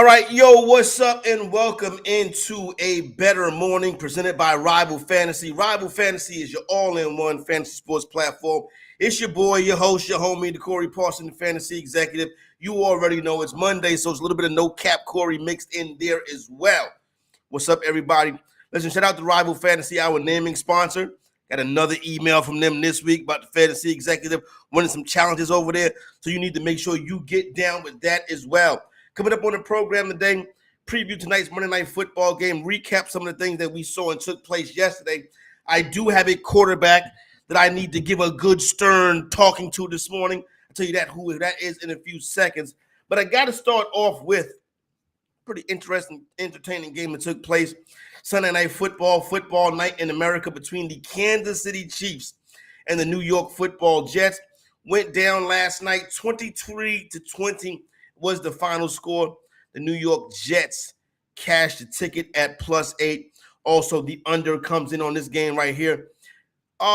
right, yo, what's up, and welcome into A Bettor Morning presented by Rival Fantasy. Rival Fantasy is your all-in-one fantasy sports platform. It's your boy, your host, your homie, the Corey Parson, the fantasy executive. You already know it's Monday, so it's a little bit of no-cap Corey mixed in there as well. What's up, everybody? Listen, shout out to Rival Fantasy, our naming sponsor. Got another email from them this week about the fantasy executive winning some challenges over there, so you need to make sure you get down with that as well. Coming up on the program today, preview tonight's Monday Night Football game, recap some of the things that we saw and took place yesterday. I do have a quarterback that I need to give a good stern talking to this morning. I'll tell you that who that is in a few seconds. But I got to start off with a pretty interesting, entertaining game that took place. Sunday Night Football, football night in America between the Kansas City Chiefs and the New York Football Jets. Went down last night, 23-20. Was the final score. The New York Jets cashed the ticket at +8. Also, the under comes in on this game right here.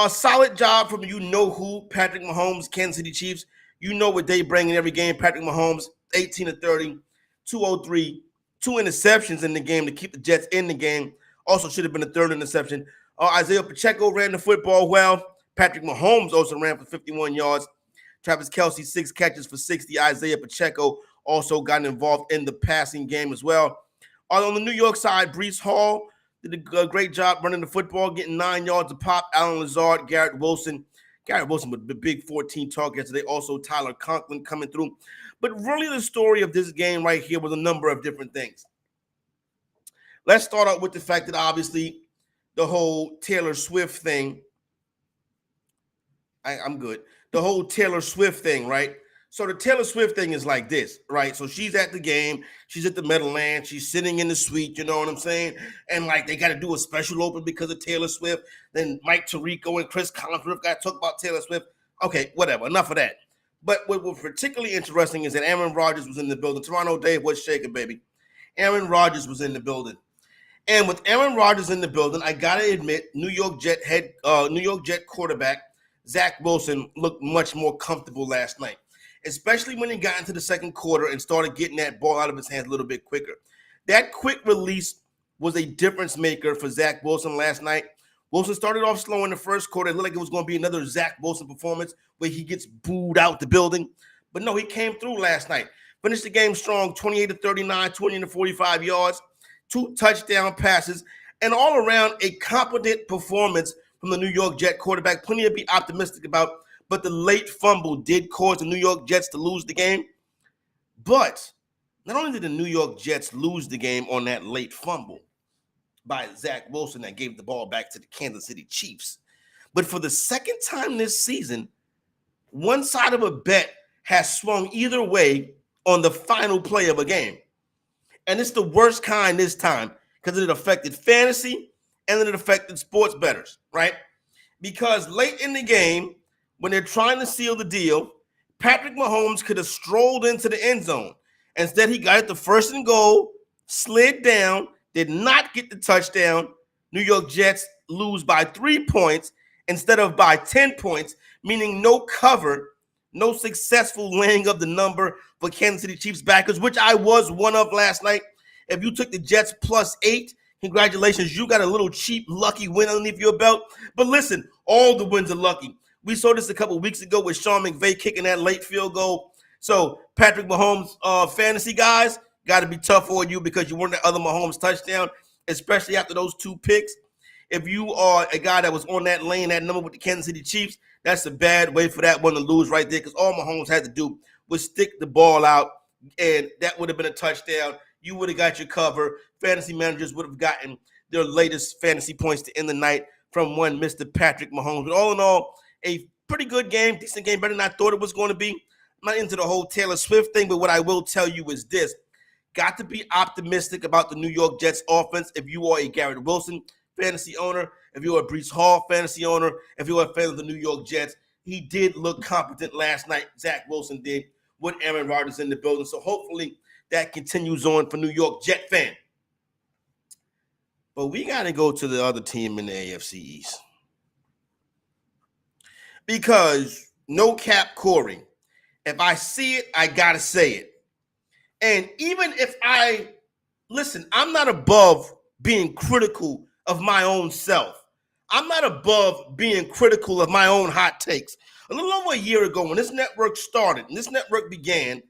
Solid job from you-know-who, Patrick Mahomes, Kansas City Chiefs. You know what they bring in every game. Patrick Mahomes, 18-30, 203, 2 interceptions in the game to keep the Jets in the game. Also should have been a third interception. Isaiah Pacheco ran the football well. Patrick Mahomes also ran for 51 yards. Travis Kelce, 6 catches for 60. Isaiah Pacheco also got involved in the passing game as well. On the New York side, Breece Hall did a great job running the football, getting 9 yards a pop. Allen Lazard, Garrett Wilson with the big 14 targets today. Also, Tyler Conklin coming through. But really the story of this game right here was a number of different things. Let's start out with the fact that obviously the whole Taylor Swift thing, I'm good. The whole Taylor Swift thing, right? So the Taylor Swift thing is like this, right? So she's at the game. She's at the Meadowlands. She's sitting in the suite, you know what I'm saying? And, like, they got to do a special open because of Taylor Swift. Then Mike Tirico and Chris Collinsworth got to talk about Taylor Swift. Okay, whatever. Enough of that. But what was particularly interesting is that Aaron Rodgers was in the building. Toronto Dave, what's shaking, baby? Aaron Rodgers was in the building. And with Aaron Rodgers in the building, I got to admit, New York Jet quarterback Zach Wilson looked much more comfortable last night, especially when he got into the second quarter and started getting that ball out of his hands a little bit quicker. That quick release was a difference maker for Zach Wilson last night. Wilson started off slow in the first quarter. It looked like it was going to be another Zach Wilson performance where he gets booed out the building. But no, he came through last night. Finished the game strong, 28-39, 20-45 yards, 2 touchdown passes, and all around a competent performance from the New York Jet quarterback. Plenty to be optimistic about. But the late fumble did cause the New York Jets to lose the game. But not only did the New York Jets lose the game on that late fumble by Zach Wilson that gave the ball back to the Kansas City Chiefs, but for the second time this season, one side of a bet has swung either way on the final play of a game. And it's the worst kind this time because it affected fantasy and it affected sports bettors, right? Because late in the game, when they're trying to seal the deal, Patrick Mahomes could have strolled into the end zone. Instead, he got it to 1st and goal, slid down, did not get the touchdown. New York Jets lose by 3 points instead of by 10 points, meaning no cover, no successful laying of the number for Kansas City Chiefs backers, which I was one of last night. If you took the Jets +8, congratulations, you got a little cheap, lucky win underneath your belt. But listen, all the wins are lucky. We saw this a couple of weeks ago with Sean McVay kicking that late field goal. So Patrick Mahomes fantasy guys got to be tough on you because you won that other Mahomes touchdown, especially after those 2 picks. If you are a guy that was on that lane, that number with the Kansas City Chiefs, that's a bad way for that one to lose right there because all Mahomes had to do was stick the ball out, and that would have been a touchdown. You would have got your cover. Fantasy managers would have gotten their latest fantasy points to end the night from one Mr. Patrick Mahomes. But all in all, a pretty good game, decent game, better than I thought it was going to be. I'm not into the whole Taylor Swift thing, but what I will tell you is this. Got to be optimistic about the New York Jets offense if you are a Garrett Wilson fantasy owner, if you're a Breece Hall fantasy owner, if you're a fan of the New York Jets. He did look competent last night. Zach Wilson did with Aaron Rodgers in the building. So hopefully that continues on for New York Jet fan. But we got to go to the other team in the AFC East. Because no cap Corey, if I see it, I got to say it. And even if I'm not above being critical of my own self. I'm not above being critical of my own hot takes. A little over a year ago, when this network started and this network began,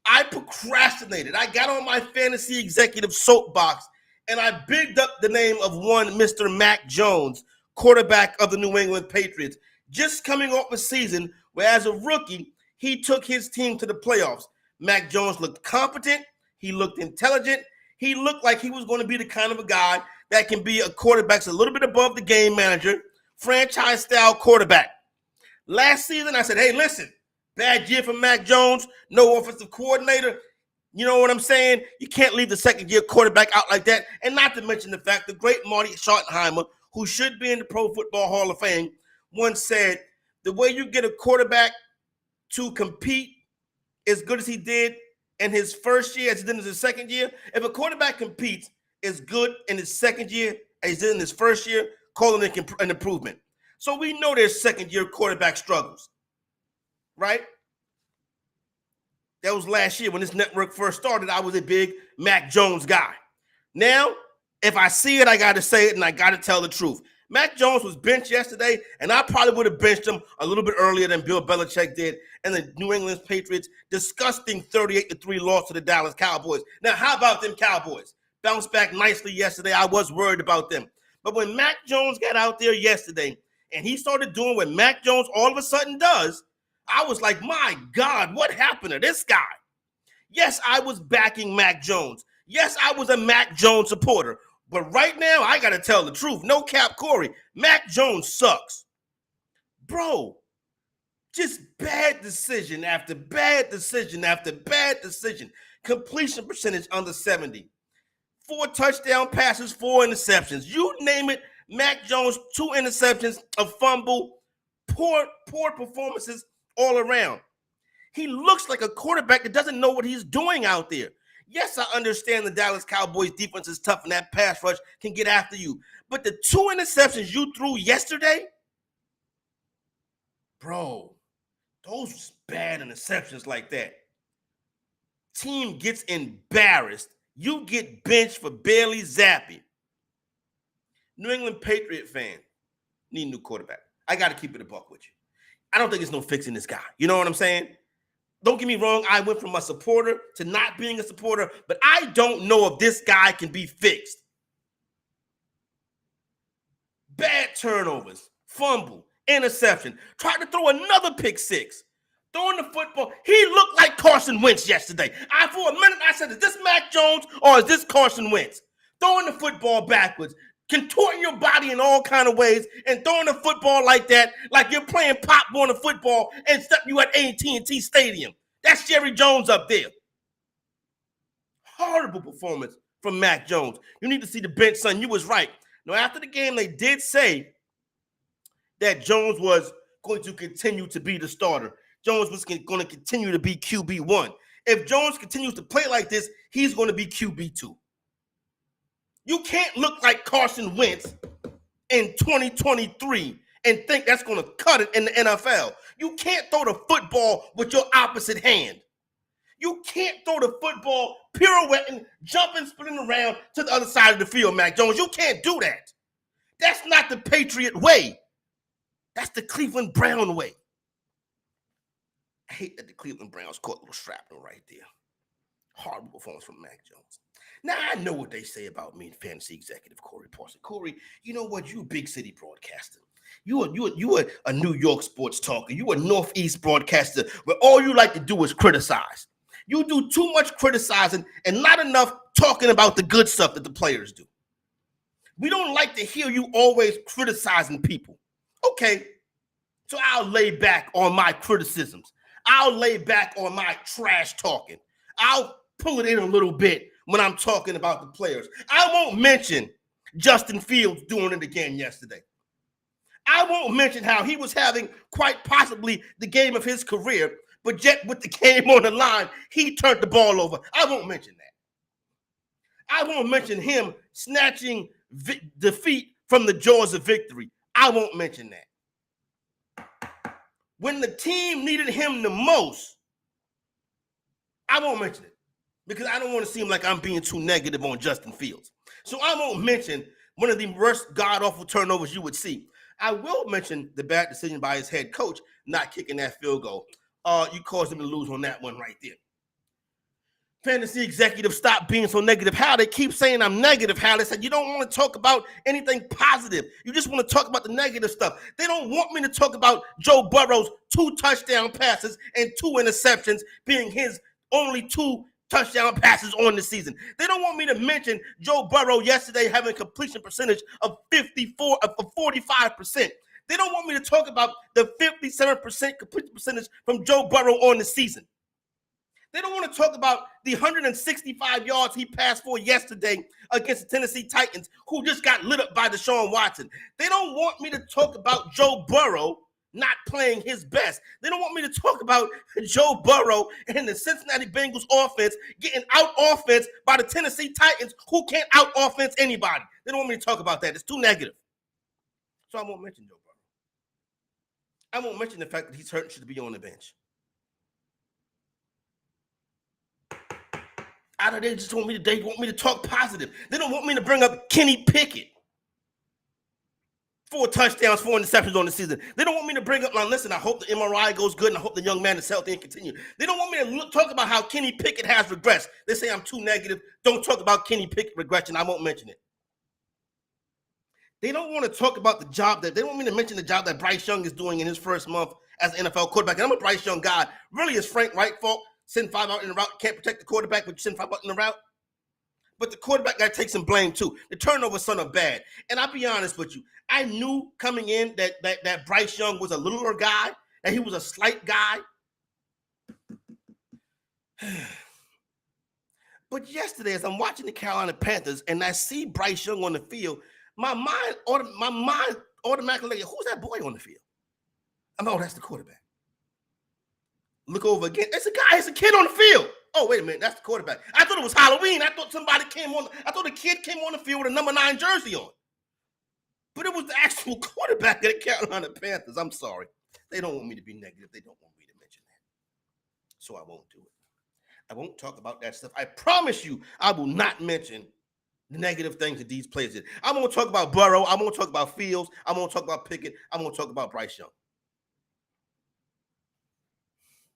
I procrastinated. I got on my fantasy executive soapbox and I bigged up the name of one Mr. Mac Jones, quarterback of the New England Patriots, just coming off a season where, as a rookie, he took his team to the playoffs. Mac Jones looked competent. He looked intelligent. He looked like he was going to be the kind of a guy that can be a quarterback, a little bit above the game manager, franchise-style quarterback. Last season, I said, hey, listen, bad year for Mac Jones, no offensive coordinator. You know what I'm saying? You can't leave the second-year quarterback out like that. And not to mention the fact the great Marty Schottenheimer, who should be in the Pro Football Hall of Fame, once said, the way you get a quarterback to compete as good as he did in his first year as he did in his second year, if a quarterback competes as good in his second year as he did in his first year, call it an improvement. So we know there's second-year quarterback struggles, right? That was last year when this network first started. I was a big Mac Jones guy. Now, if I see it, I got to say it, and I got to tell the truth. Mac Jones was benched yesterday, and I probably would have benched him a little bit earlier than Bill Belichick did, and the New England Patriots' disgusting 38-3 loss to the Dallas Cowboys. Now, how about them Cowboys? Bounced back nicely yesterday. I was worried about them. But when Mac Jones got out there yesterday, and he started doing what Mac Jones all of a sudden does, I was like, my God, what happened to this guy? Yes, I was backing Mac Jones. Yes, I was a Mac Jones supporter. But right now, I got to tell the truth. No cap, Corey. Mac Jones sucks. Bro, just bad decision after bad decision after bad decision. Completion percentage under 70. 4 touchdown passes, 4 interceptions. You name it, Mac Jones, 2 interceptions, a fumble, poor performances all around. He looks like a quarterback that doesn't know what he's doing out there. Yes, I understand the Dallas Cowboys defense is tough and that pass rush can get after you. But the 2 interceptions you threw yesterday, bro, those was bad interceptions like that. Team gets embarrassed. You get benched for barely zapping. New England Patriot fan, need a new quarterback. I got to keep it a buck with you. I don't think there's no fixing this guy. You know what I'm saying? Don't get me wrong. I went from a supporter to not being a supporter, but I don't know if this guy can be fixed. Bad turnovers, fumble, interception. Tried to throw another pick six. Throwing the football. He looked like Carson Wentz yesterday. For a minute, I said, is this Mac Jones or is this Carson Wentz? Throwing the football backwards, contorting your body in all kind of ways, and throwing the football like that, like you're playing Pop Warner football and stuck you at AT&T Stadium. That's Jerry Jones up there. Horrible performance from Mac Jones. You need to see the bench, son. You was right. Now, after the game, they did say that Jones was going to continue to be the starter. Jones was going to continue to be QB1. If Jones continues to play like this, he's going to be QB2. You can't look like Carson Wentz in 2023 and think that's going to cut it in the NFL. You can't throw the football with your opposite hand. You can't throw the football pirouetting, jumping, spinning around to the other side of the field, Mac Jones. You can't do that. That's not the Patriot way. That's the Cleveland Brown way. I hate that the Cleveland Browns caught a little shrapnel right there. Horrible performance from Mac Jones. Now, I know what they say about me, fantasy executive Corey Parson. Corey, you know what? You a big city broadcaster. You are a New York sports talker. You a Northeast broadcaster where all you like to do is criticize. You do too much criticizing and not enough talking about the good stuff that the players do. We don't like to hear you always criticizing people. Okay, so I'll lay back on my criticisms. I'll lay back on my trash talking. I'll pull it in a little bit when I'm talking about the players. I won't mention Justin Fields doing it again yesterday. I won't mention how he was having quite possibly the game of his career, but yet with the game on the line, he turned the ball over. I won't mention that. I won't mention him snatching defeat from the jaws of victory. I won't mention that. When the team needed him the most, I won't mention it. because I don't want to seem like I'm being too negative on Justin Fields. So I won't mention one of the worst god-awful turnovers you would see. I will mention the bad decision by his head coach not kicking that field goal. You caused him to lose on that one right there. Fantasy executives, stop being so negative. How they keep saying I'm negative. How they said you don't want to talk about anything positive. You just want to talk about the negative stuff. They don't want me to talk about Joe Burrow's 2 touchdown passes and 2 interceptions being his only 2 touchdown passes on the season. They don't want me to mention Joe Burrow yesterday having a completion percentage of 45%. They don't want me to talk about the 57% completion percentage from Joe Burrow on the season. They don't want to talk about the 165 yards he passed for yesterday against the Tennessee Titans, who just got lit up by Deshaun Watson. They don't want me to talk about Joe Burrow not playing his best. They don't want me to talk about Joe Burrow and the Cincinnati Bengals offense getting out offense by the Tennessee Titans, who can't out offense anybody. They don't want me to talk about that. It's too negative. So I won't mention Joe Burrow. I won't mention the fact that he's hurt and should be on the bench. They just want me to talk positive. They don't want me to bring up Kenny Pickett. 4 touchdowns, 4 interceptions on the season. They don't want me to bring up, now listen, I hope the MRI goes good and I hope the young man is healthy and continue. They don't want me to talk about how Kenny Pickett has regressed. They say I'm too negative. Don't talk about Kenny Pickett regression. I won't mention it. They don't want to talk about the job they don't want me to mention the job that Bryce Young is doing in his first month as an NFL quarterback. And I'm a Bryce Young guy. Really, is Frank Wright fault? Send 5 out in the route, can't protect the quarterback, but you send 5 out in the route. But the quarterback got to take some blame too. The turnovers son of bad. And I'll be honest with you, I knew coming in that Bryce Young was a littler guy, that he was a slight guy. But yesterday, as I'm watching the Carolina Panthers and I see Bryce Young on the field, my mind automatically, who's that boy on the field? Oh, that's the quarterback. Look over again. It's a kid on the field. Oh, wait a minute. That's the quarterback. I thought it was Halloween. I thought a kid came on the field with a number 9 jersey on. But it was the actual quarterback of the Carolina Panthers. I'm sorry. They don't want me to be negative. They don't want me to mention that. So I won't do it. I won't talk about that stuff. I promise you, I will not mention the negative things that these players did. I'm going to talk about Burrow. I'm going to talk about Fields. I'm going to talk about Pickett. I'm going to talk about Bryce Young.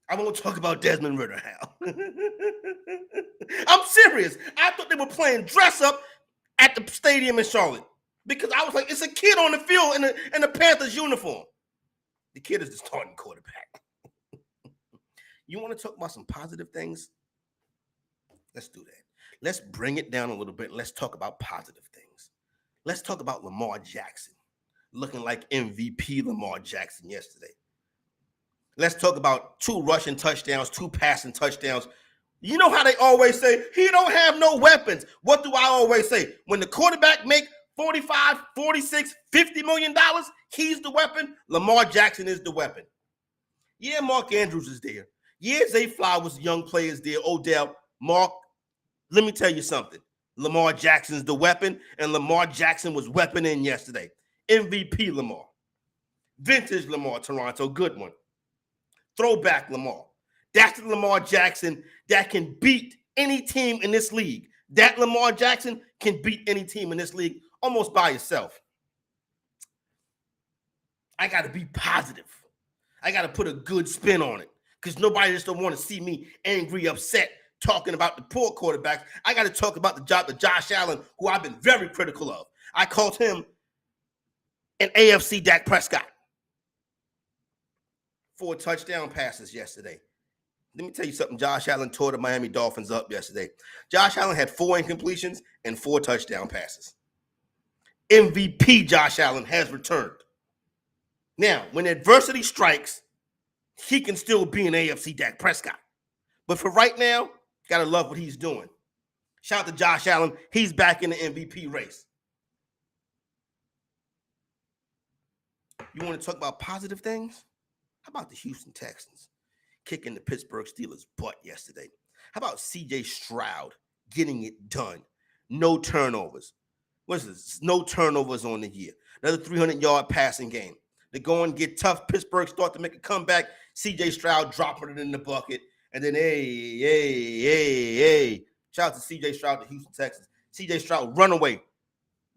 I won't talk about Desmond Ridder, Hal. I'm serious. I thought they were playing dress up at the stadium in Charlotte because I was like, it's a kid on the field in the Panthers uniform. The kid is the starting quarterback. You want to talk about some positive things? Let's do that. Let's bring it down a little bit. Let's talk about positive things. Let's talk about Lamar Jackson looking like MVP Lamar Jackson yesterday. Let's talk about 2 rushing touchdowns, 2 passing touchdowns. You know how they always say, he don't have no weapons. What do I always say? When the quarterback make $45, $46, $50 million, he's the weapon. Lamar Jackson is the weapon. Yeah, Mark Andrews is there. Yeah, Zay Flowers, young players there. Odell, Mark, let me tell you something. Lamar Jackson's the weapon, and Lamar Jackson was weaponing yesterday. MVP Lamar. Vintage Lamar, Toronto, good one. Throwback Lamar. That's the Lamar Jackson that can beat any team in this league. That Lamar Jackson can beat any team in this league almost by itself. I got to be positive. I got to put a good spin on it because nobody just don't want to see me angry, upset, talking about the poor quarterbacks. I got to talk about the job of Josh Allen, who I've been very critical of. I called him an AFC Dak Prescott. 4 touchdown passes yesterday. Let me tell you something. Josh Allen tore the Miami Dolphins up yesterday. Josh Allen had 4 incompletions and 4 touchdown passes. MVP Josh Allen has returned. Now, when adversity strikes, he can still be an AFC Dak Prescott. But for right now, got to love what he's doing. Shout out to Josh Allen. He's back in the MVP race. You want to talk about positive things? How about the Houston Texans kicking the Pittsburgh Steelers' butt yesterday? How about C.J. Stroud getting it done? No turnovers. What's this? No turnovers on the year. Another 300-yard passing game. They go and get tough. Pittsburgh start to make a comeback. C.J. Stroud dropping it in the bucket. And then, hey. Shout out to C.J. Stroud to Houston, Texas. C.J. Stroud, runaway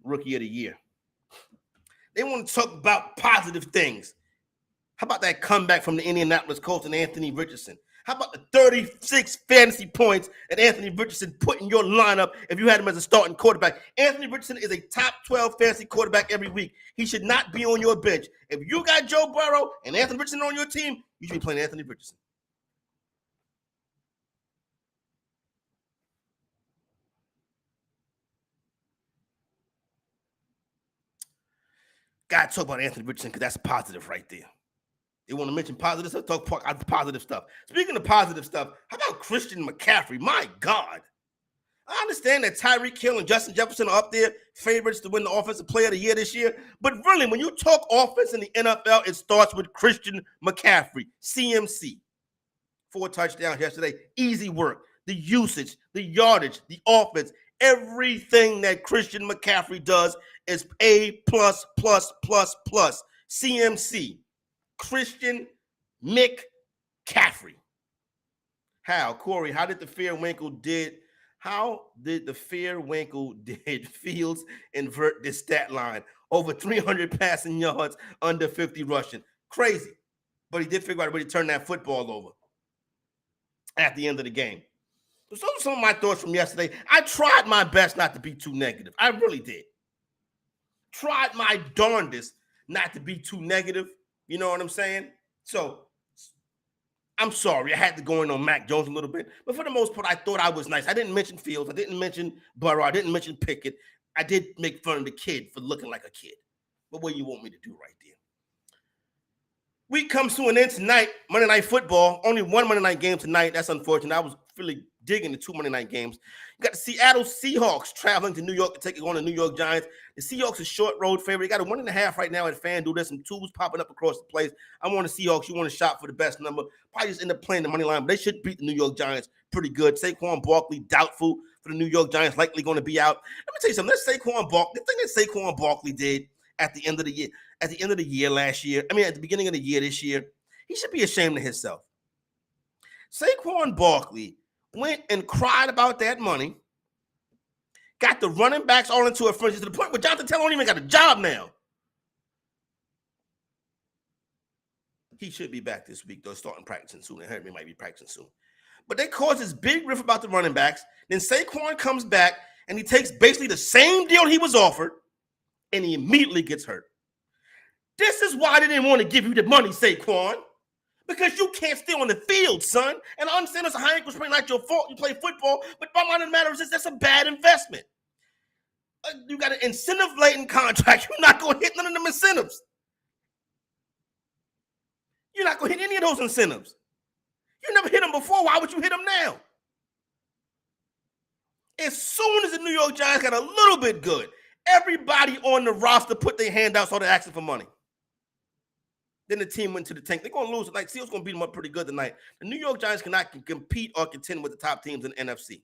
rookie of the year. They want to talk about positive things. How about that comeback from the Indianapolis Colts and Anthony Richardson? How about the 36 fantasy points that Anthony Richardson put in your lineup if you had him as a starting quarterback? Anthony Richardson is a top 12 fantasy quarterback every week. He should not be on your bench. If you got Joe Burrow and Anthony Richardson on your team, you should be playing Anthony Richardson. Got to talk about Anthony Richardson because that's positive right there. They want to mention positive stuff, talk positive stuff. Speaking of positive stuff, how about Christian McCaffrey? My God. I understand that Tyreek Hill and Justin Jefferson are up there, favorites to win the Offensive Player of the Year this year. But really, when you talk offense in the NFL, it starts with Christian McCaffrey, CMC. 4 touchdowns yesterday. Easy work. The usage, the yardage, the offense, everything that Christian McCaffrey does is A++++. CMC, Christian McCaffrey. Corey, how did the Fairwinkle did Fields invert this stat line? Over 300 passing yards, under 50 rushing. Crazy. But he did figure out a way to turn that football over at the end of the game. So those are some of my thoughts from yesterday. I tried my best not to be too negative. I really did. Tried my darndest not to be too negative. You know what I'm saying? So I'm sorry. I had to go in on Mac Jones a little bit. But for the most part, I thought I was nice. I didn't mention Fields. I didn't mention Burrow. I didn't mention Pickett. I did make fun of the kid for looking like a kid. But what do you want me to do right there? Week comes to an end tonight. Monday Night Football. Only one Monday night game tonight. That's unfortunate. I was really digging the 2 Monday night games. You got the Seattle Seahawks traveling to New York to take on the New York Giants. The Seahawks is short road favorite. You got a 1.5 right now at FanDuel. There's some twos popping up across the place. I'm on the Seahawks. You want to shop for the best number. Probably just end up playing the money line, but they should beat the New York Giants pretty good. Saquon Barkley, doubtful for the New York Giants, likely going to be out. Let me tell you something. Let's Saquon Barkley. The thing that Saquon Barkley did at the end of the year, last year, at the beginning of the year this year, he should be ashamed of himself. Saquon Barkley went and cried about that money, got the running backs all into a frenzy to the point where Jonathan Taylor don't even got a job now. He should be back this week, though, starting practicing soon. I heard he might be practicing soon. But they caused this big riff about the running backs. Then Saquon comes back, and he takes basically the same deal he was offered, and he immediately gets hurt. This is why they didn't want to give you the money, Saquon. Because you can't stay on the field, son. And I understand it's a high ankle sprain, not your fault. You play football. But bottom line of the matter is that's a bad investment. You got an incentive-laden contract. You're not going to hit none of them incentives. You're not going to hit any of those incentives. You never hit them before. Why would you hit them now? As soon as the New York Giants got a little bit good, everybody on the roster put their hand out, started asking for money. Then the team went to the tank. They're going to lose. Like, Seals going to beat them up pretty good tonight. The New York Giants cannot compete or contend with the top teams in the NFC.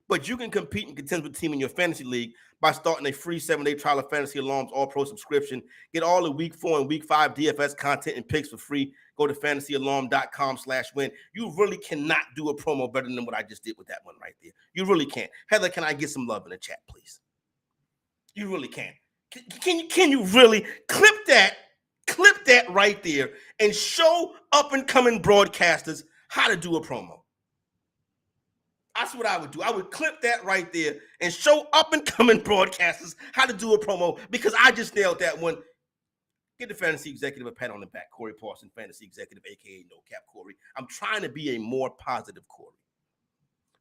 But you can compete and contend with the team in your fantasy league by starting a free 7-day trial of Fantasy Alarm's All-Pro subscription. Get all the Week 4 and Week 5 DFS content and picks for free. Go to fantasyalarm.com/win. You really cannot do a promo better than what I just did with that one right there. You really can't. Heather, can I get some love in the chat, please? You really can. Can you really clip that right there and show up-and-coming broadcasters how to do a promo? That's what I would do. I would clip that right there and show up-and-coming broadcasters how to do a promo because I just nailed that one. Get the fantasy executive a pat on the back. Corey Parson, fantasy executive, a.k.a. No Cap Corey. I'm trying to be a more positive Corey.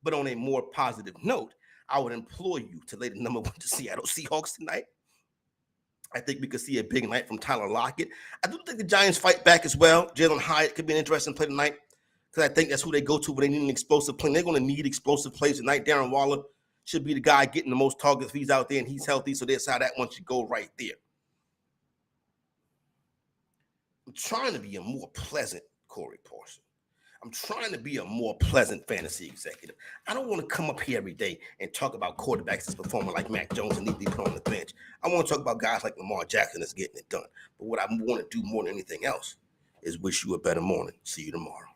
But on a more positive note, I would implore you to lay the number 1 to Seattle Seahawks tonight. I think we could see a big night from Tyler Lockett. I do think the Giants fight back as well. Jalen Hyatt could be an interesting play tonight because I think that's who they go to when they need an explosive play. They're going to need explosive plays tonight. Darren Waller should be the guy getting the most targets if he's out there and he's healthy, so that's how that one should go right there. I'm trying to be a more pleasant Corey Parson. I'm trying to be a more pleasant fantasy executive. I don't want to come up here every day and talk about quarterbacks that's performing like Mac Jones and need to be put on the bench. I want to talk about guys like Lamar Jackson that's getting it done. But what I want to do more than anything else is wish you a better morning. See you tomorrow.